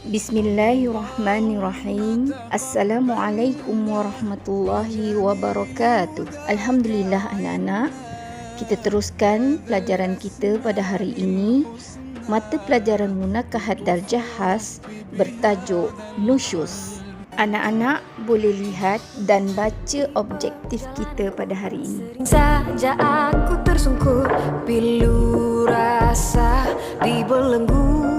Bismillahirrahmanirrahim. Assalamualaikum warahmatullahi wabarakatuh. Alhamdulillah anak-anak, kita teruskan pelajaran kita pada hari ini. Mata pelajaran Munakahat Darjah Khas bertajuk Nusyuz. Anak-anak boleh lihat dan baca objektif kita pada hari ini. Sering saja aku tersungkur, pilu rasa dibelenggu.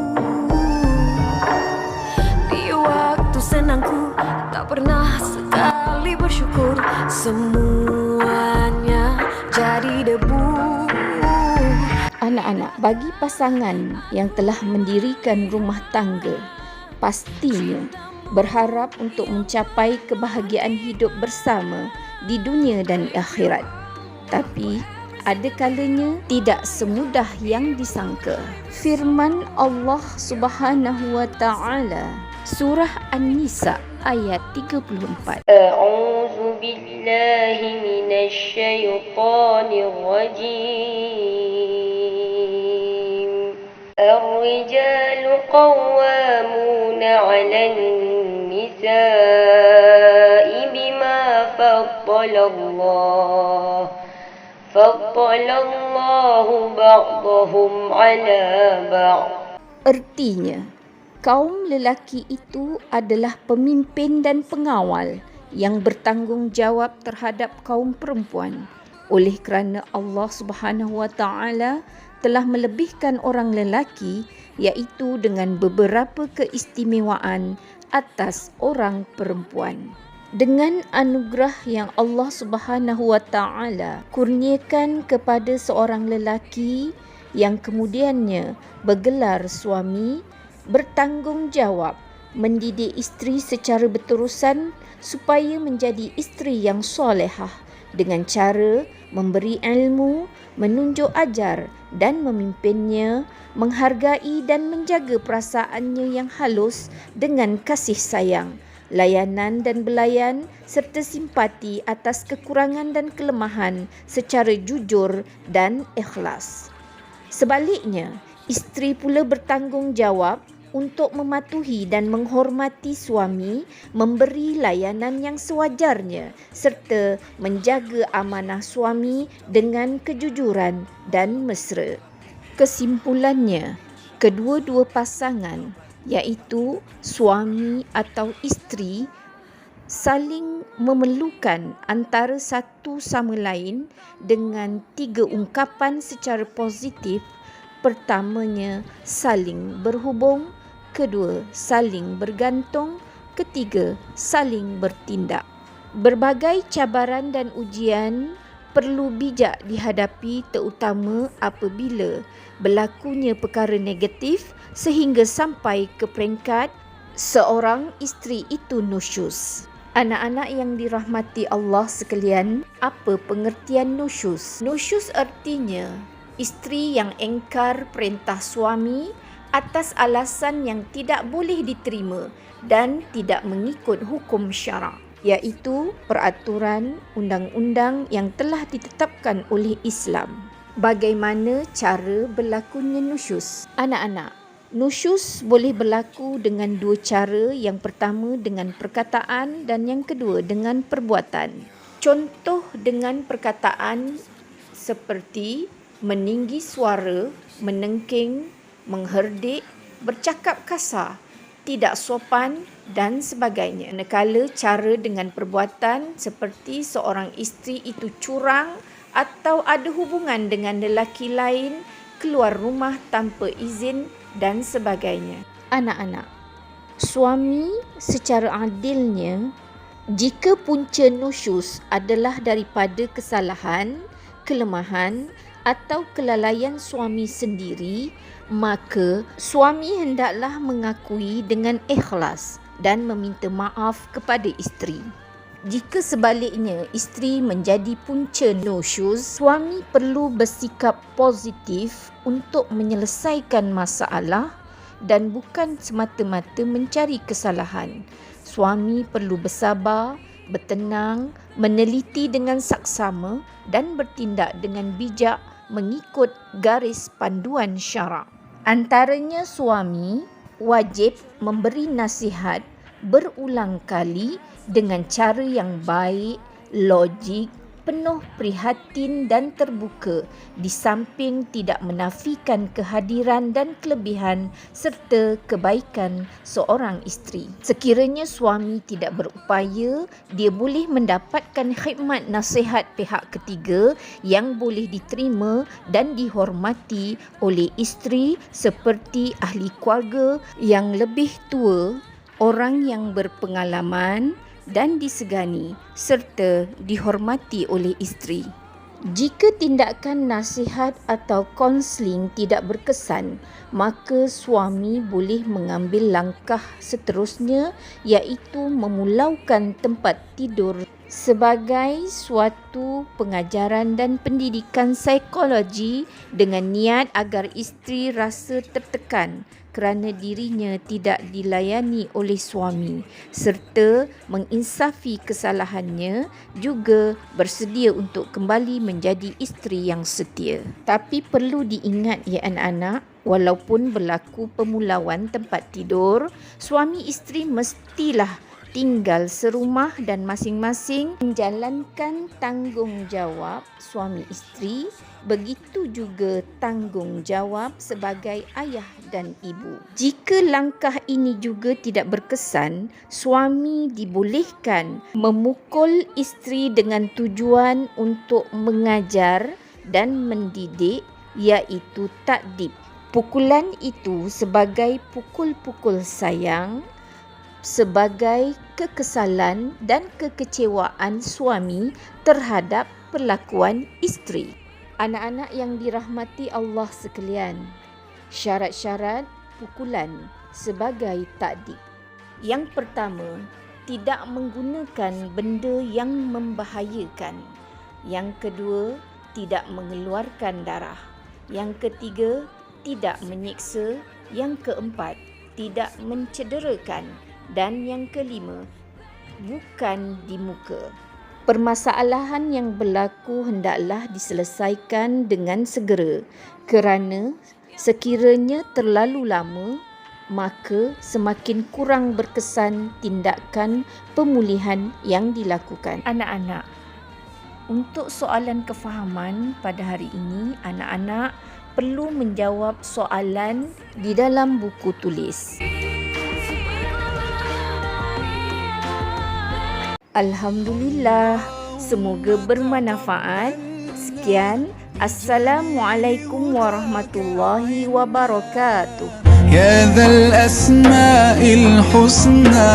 Di waktu senangku tak pernah sekali bersyukur, semuanya jadi debu. Anak-anak, bagi pasangan yang telah mendirikan rumah tangga, pastinya berharap untuk mencapai kebahagiaan hidup bersama di dunia dan akhirat. Tapi ada kalanya tidak semudah yang disangka. Firman Allah Subhanahu wa taala, surah An-Nisa ayat 34. A'udzu billahi minasy syaithanir rajim. Ar-rijalu qawwamuna 'alan nisa'i bima faddalallahu ba'dahum 'ala ba'd. Artinya, kaum lelaki itu adalah pemimpin dan pengawal yang bertanggungjawab terhadap kaum perempuan. Oleh kerana Allah Subhanahu wa taala telah melebihkan orang lelaki, iaitu dengan beberapa keistimewaan atas orang perempuan. Dengan anugerah yang Allah Subhanahu wa taala kurniakan kepada seorang lelaki yang kemudiannya bergelar suami, bertanggungjawab mendidik isteri secara berterusan supaya menjadi isteri yang solehah dengan cara memberi ilmu, menunjuk ajar dan memimpinnya, menghargai dan menjaga perasaannya yang halus dengan kasih sayang, layanan dan belayan serta simpati atas kekurangan dan kelemahan secara jujur dan ikhlas. Sebaliknya, isteri pula bertanggungjawab untuk mematuhi dan menghormati suami, memberi layanan yang sewajarnya serta menjaga amanah suami dengan kejujuran dan mesra. Kesimpulannya, kedua-dua pasangan iaitu suami atau isteri saling memerlukan antara satu sama lain dengan 3 ungkapan secara positif. Pertamanya, saling berhubung. Kedua, saling bergantung. Ketiga, saling bertindak. Berbagai cabaran dan ujian perlu bijak dihadapi, terutama apabila berlakunya perkara negatif sehingga sampai ke peringkat seorang isteri itu nusyuz. Anak-anak yang dirahmati Allah sekalian, apa pengertian nusyuz? Nusyuz artinya isteri yang engkar perintah suami atas alasan yang tidak boleh diterima dan tidak mengikut hukum syarak, iaitu peraturan undang-undang yang telah ditetapkan oleh Islam. Bagaimana cara berlakunya nusyuz? Anak-anak, nusyuz boleh berlaku dengan 2 cara. Yang pertama dengan perkataan dan yang kedua dengan perbuatan. Contoh dengan perkataan seperti meninggi suara, menengking, mengherdik, bercakap kasar, tidak sopan dan sebagainya. Manakala cara dengan perbuatan seperti seorang isteri itu curang atau ada hubungan dengan lelaki lain, keluar rumah tanpa izin dan sebagainya. Anak-anak, suami secara adilnya, jika punca nusyuz adalah daripada kesalahan, kelemahan atau kelalaian suami sendiri, maka suami hendaklah mengakui dengan ikhlas dan meminta maaf kepada isteri. Jika sebaliknya isteri menjadi punca nusyuz, suami perlu bersikap positif untuk menyelesaikan masalah dan bukan semata-mata mencari kesalahan. Suami perlu bersabar, bertenang, meneliti dengan saksama dan bertindak dengan bijak mengikut garis panduan syarak. Antaranya suami wajib memberi nasihat berulang kali dengan cara yang baik, logik, penuh prihatin dan terbuka, di samping tidak menafikan kehadiran dan kelebihan serta kebaikan seorang isteri. Sekiranya suami tidak berupaya, dia boleh mendapatkan khidmat nasihat pihak ketiga yang boleh diterima dan dihormati oleh isteri seperti ahli keluarga yang lebih tua, orang yang berpengalaman dan disegani serta dihormati oleh isteri. Jika tindakan nasihat atau kaunseling tidak berkesan, maka suami boleh mengambil langkah seterusnya, iaitu memulaukan tempat tidur sebagai suatu pengajaran dan pendidikan psikologi dengan niat agar isteri rasa tertekan kerana dirinya tidak dilayani oleh suami serta menginsafi kesalahannya, juga bersedia untuk kembali menjadi isteri yang setia. Tapi perlu diingat ya anak-anak, walaupun berlaku pemulauan tempat tidur, suami isteri mestilah tinggal serumah dan masing-masing menjalankan tanggungjawab suami isteri, begitu juga tanggungjawab sebagai ayah dan ibu. Jika langkah ini juga tidak berkesan, suami dibolehkan memukul isteri dengan tujuan untuk mengajar dan mendidik, iaitu takdib. Pukulan itu sebagai pukul-pukul sayang, sebagai kekesalan dan kekecewaan suami terhadap perlakuan isteri. Anak-anak yang dirahmati Allah sekalian, syarat-syarat pukulan sebagai takdib. Yang pertama, tidak menggunakan benda yang membahayakan. Yang kedua, tidak mengeluarkan darah. Yang ketiga, tidak menyiksa. Yang keempat, tidak mencederakan. Dan yang kelima, bukan di muka. Permasalahan yang berlaku hendaklah diselesaikan dengan segera, kerana sekiranya terlalu lama, maka semakin kurang berkesan tindakan pemulihan yang dilakukan. Anak-anak, untuk soalan kefahaman pada hari ini, anak-anak perlu menjawab soalan di dalam buku tulis. Alhamdulillah, semoga bermanfaat. Sekian, Assalamualaikum warahmatullahi wabarakatuh. يا ذا الأسماء الحسنى